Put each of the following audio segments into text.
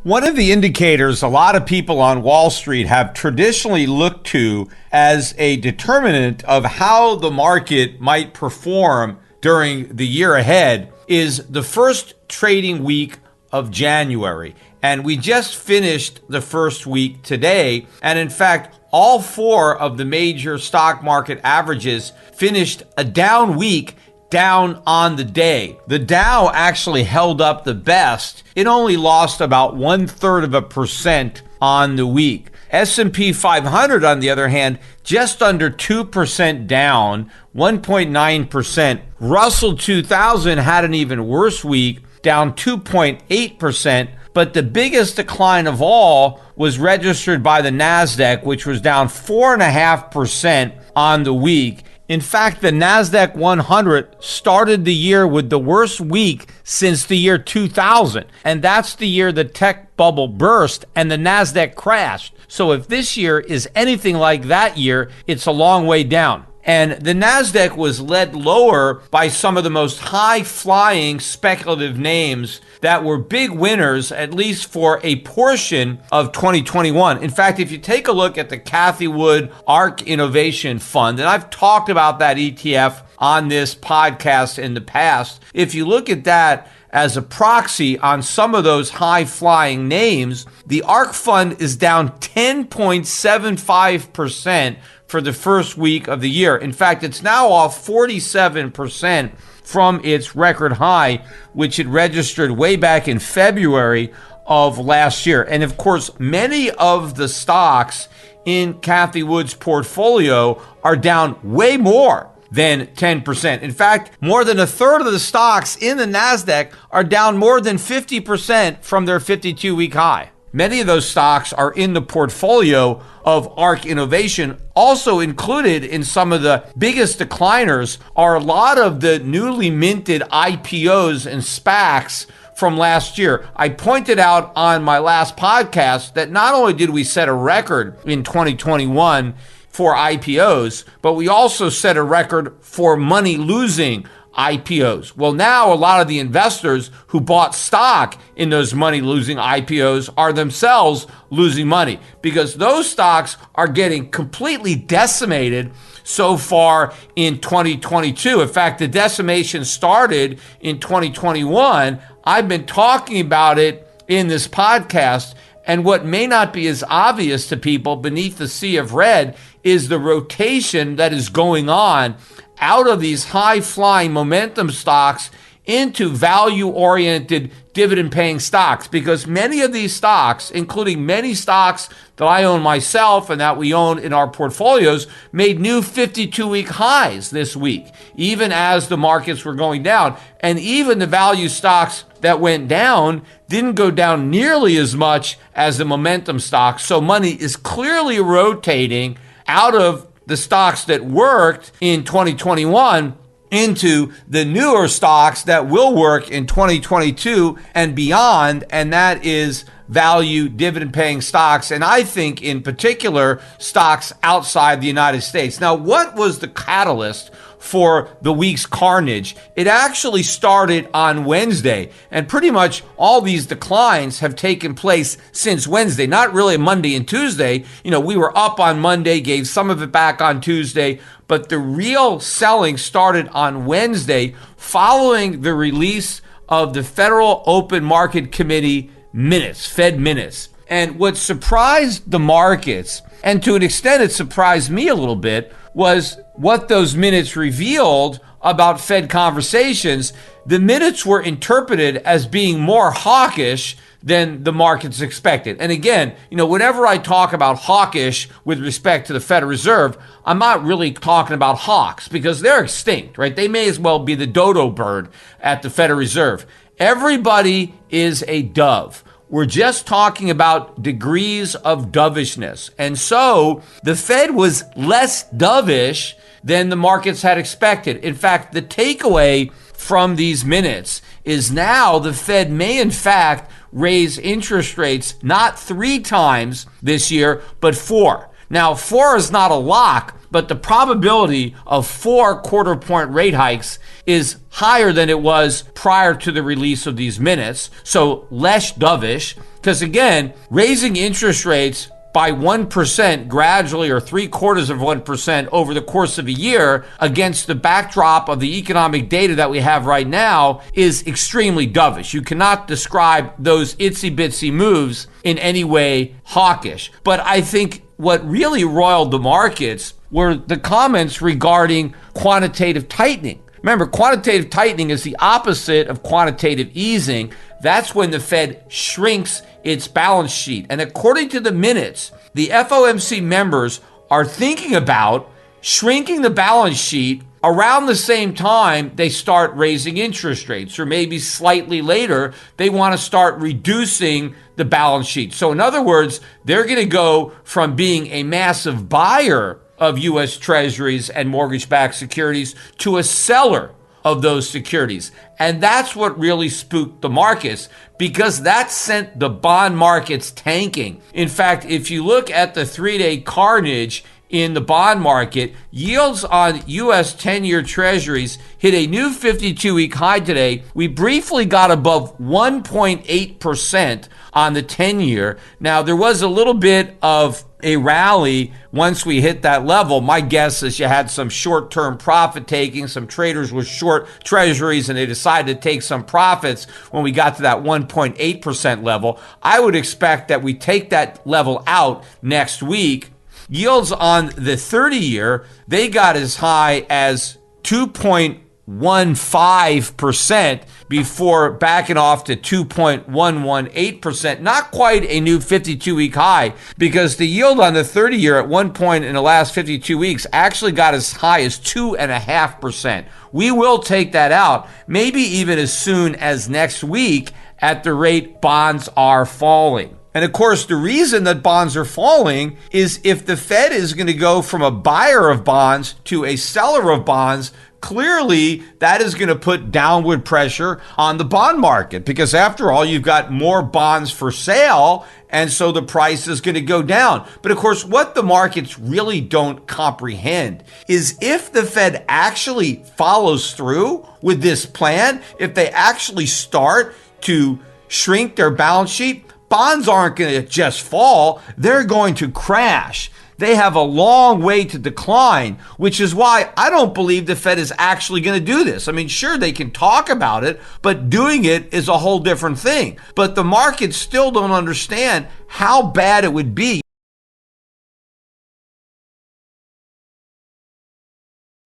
One of the indicators a lot of people on Wall Street have traditionally looked to as a determinant of how the market might perform during the year ahead is the first trading week of January. And we just finished the first week today. And in fact, all four of the major stock market averages finished a down week, down on the day. The Dow actually held up the best. It only lost about 1/3% on the week. S&P 500, on the other hand, just under 2% down, 1.9%. Russell 2000 had an even worse week, down 2.8%. But the biggest decline of all was registered by the NASDAQ, which was down 4.5% on the week. In fact, the NASDAQ 100 started the year with the worst week since the year 2000. And that's the year the tech bubble burst and the NASDAQ crashed. So if this year is anything like that year, it's a long way down. And the NASDAQ was led lower by some of the most high-flying speculative names that were big winners, at least for a portion of 2021. In fact, if you take a look at the Cathie Wood ARK Innovation Fund, and I've talked about that ETF on this podcast in the past, if you look at that as a proxy on some of those high-flying names, the ARK Fund is down 10.75% for the first week of the year. In fact, it's now off 47% from its record high, which it registered way back in February of last year. And of course, many of the stocks in Cathie Wood's portfolio are down way more than 10%. In fact, more than a third of the stocks in the NASDAQ are down more than 50% from their 52-week high. Many of those stocks are in the portfolio of ARK Innovation. Also included in some of the biggest decliners are a lot of the newly minted IPOs and SPACs from last year. I pointed out on my last podcast that not only did we set a record in 2021 for IPOs, but we also set a record for money-losing IPOs. Well, now a lot of the investors who bought stock in those money-losing IPOs are themselves losing money because those stocks are getting completely decimated so far in 2022. In fact, the decimation started in 2021. I've been talking about it in this podcast, and what may not be as obvious to people beneath the sea of red is the rotation that is going on out of these high-flying momentum stocks into value-oriented dividend-paying stocks, because many of these stocks, including many stocks that I own myself and that we own in our portfolios, made new 52-week highs this week, even as the markets were going down. And even the value stocks that went down didn't go down nearly as much as the momentum stocks. So money is clearly rotating out of the stocks that worked in 2021 into the newer stocks that will work in 2022 and beyond, and that is value dividend-paying stocks, and I think in particular stocks outside the United States. Now, what was the catalyst for the week's carnage? It actually started on Wednesday, and pretty much all these declines have taken place since Wednesday, not really Monday and Tuesday. You know, we were up on Monday, gave some of it back on Tuesday, but the real selling started on Wednesday following the release of the Federal Open Market Committee minutes, Fed minutes. And what surprised the markets, and to an extent it surprised me a little bit, was what those minutes revealed about Fed conversations. The minutes were interpreted as being more hawkish than the markets expected. And again, you know, whenever I talk about hawkish with respect to the Federal Reserve, I'm not really talking about hawks because they're extinct, right? They may as well be the dodo bird at the Federal Reserve. Everybody is a dove. We're just talking about degrees of dovishness. And so the Fed was less dovish than the markets had expected. In fact, the takeaway from these minutes is now the Fed may in fact raise interest rates not 3 times this year, but 4. Now, 4 is not a lock, but the probability of 4 quarter-point rate hikes is higher than it was prior to the release of these minutes, so less dovish, because again, raising interest rates by 1% gradually, or 0.75% over the course of a year against the backdrop of the economic data that we have right now is extremely dovish. You cannot describe those itsy bitsy moves in any way hawkish. But I think what really roiled the markets were the comments regarding quantitative tightening. Remember, quantitative tightening is the opposite of quantitative easing. That's when the Fed shrinks its balance sheet. And according to the minutes, the FOMC members are thinking about shrinking the balance sheet around the same time they start raising interest rates, or maybe slightly later, they want to start reducing the balance sheet. So in other words, they're going to go from being a massive buyer of U.S. Treasuries and mortgage-backed securities to a seller of those securities. And that's what really spooked the markets, because that sent the bond markets tanking. In fact, if you look at the 3-day carnage in the bond market, yields on U.S. 10-year Treasuries hit a new 52-week high today. We briefly got above 1.8% on the 10-year. Now, there was a little bit of a rally once we hit that level. My guess is you had some short-term profit taking. Some traders were short Treasuries and they decided to take some profits when we got to that 1.8% level. I would expect that we take that level out next week. Yields on the 30-year, they got as high as 2.15% before backing off to 2.118%. Not quite a new 52-week high, because the yield on the 30-year at one point in the last 52 weeks actually got as high as 2.5%. We will take that out, maybe even as soon as next week at the rate bonds are falling. And of course, the reason that bonds are falling is if the Fed is going to go from a buyer of bonds to a seller of bonds, clearly that is going to put downward pressure on the bond market, because after all, you've got more bonds for sale, and so the price is going to go down. But of course, what the markets really don't comprehend is if the Fed actually follows through with this plan, if they actually start to shrink their balance sheet, bonds aren't going to just fall, they're going to crash. They have a long way to decline, which is why I don't believe the Fed is actually going to do this. I mean, sure, they can talk about it, but doing it is a whole different thing. But the markets still don't understand how bad it would be.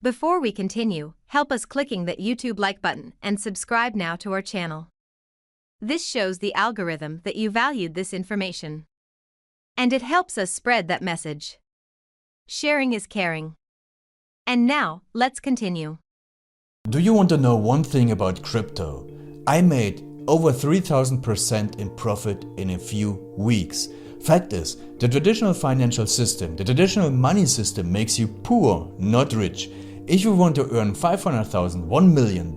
Before we continue, help us clicking that YouTube like button and subscribe now to our channel. This shows the algorithm that you valued this information. And it helps us spread that message. Sharing is caring. And now, let's continue. Do you want to know one thing about crypto? I made over 3,000% in profit in a few weeks. Fact is, the traditional financial system, the traditional money system makes you poor, not rich. If you want to earn $500,000, $1 million,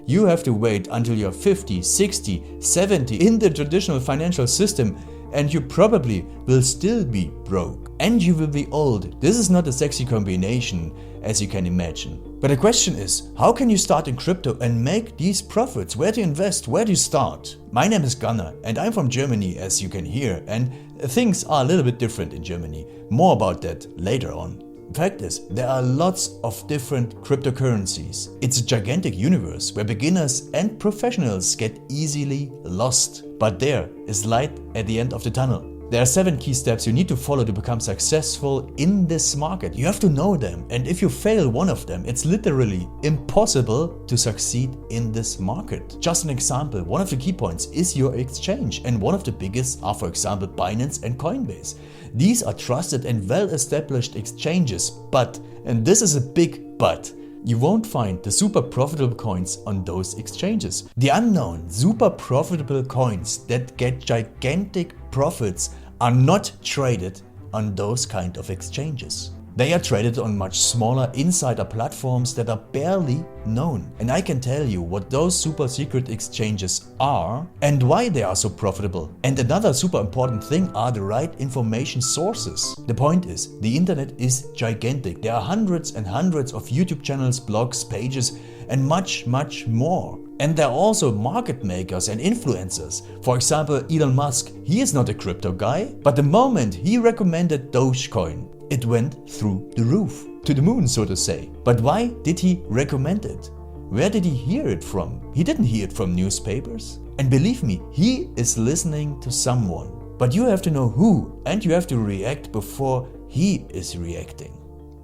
you have to wait until you're 50, 60, 70 in the traditional financial system, and you probably will still be broke. And you will be old. This is not a sexy combination, as you can imagine. But the question is, how can you start in crypto and make these profits? Where to invest? Where to start? My name is Gunnar and I'm from Germany, as you can hear, and things are a little bit different in Germany. More about that later on. Fact is, there are lots of different cryptocurrencies. It's a gigantic universe where beginners and professionals get easily lost. But there is light at the end of the tunnel. There are 7 key steps you need to follow to become successful in this market. You have to know them, and if you fail one of them, it's literally impossible to succeed in this market. Just an example, one of the key points is your exchange, and one of the biggest are, for example, Binance and Coinbase. These are trusted and well-established exchanges, but, and this is a big but, you won't find the super profitable coins on those exchanges. The unknown super profitable coins that get gigantic profits are not traded on those kind of exchanges. They are traded on much smaller insider platforms that are barely known. And I can tell you what those super secret exchanges are and why they are so profitable. And another super important thing are the right information sources. The point is, the internet is gigantic. There are hundreds and hundreds of YouTube channels, blogs, pages, and much more. And there are also market makers and influencers. For example, Elon Musk, he is not a crypto guy, but the moment he recommended Dogecoin, it went through the roof, to the moon, so to say. But why did he recommend it? Where did he hear it from? He didn't hear it from newspapers. And believe me, he is listening to someone. But you have to know who, and you have to react before he is reacting.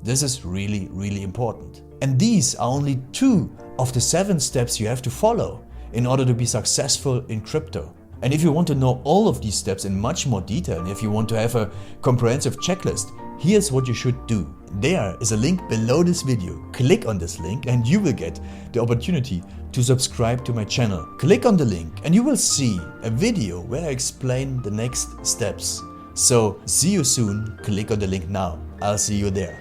This is really important. And these are only 2 of the 7 steps you have to follow in order to be successful in crypto. And if you want to know all of these steps in much more detail, and if you want to have a comprehensive checklist, here's what you should do. There is a link below this video. Click on this link and you will get the opportunity to subscribe to my channel. Click on the link and you will see a video where I explain the next steps. So see you soon. Click on the link now. I'll see you there.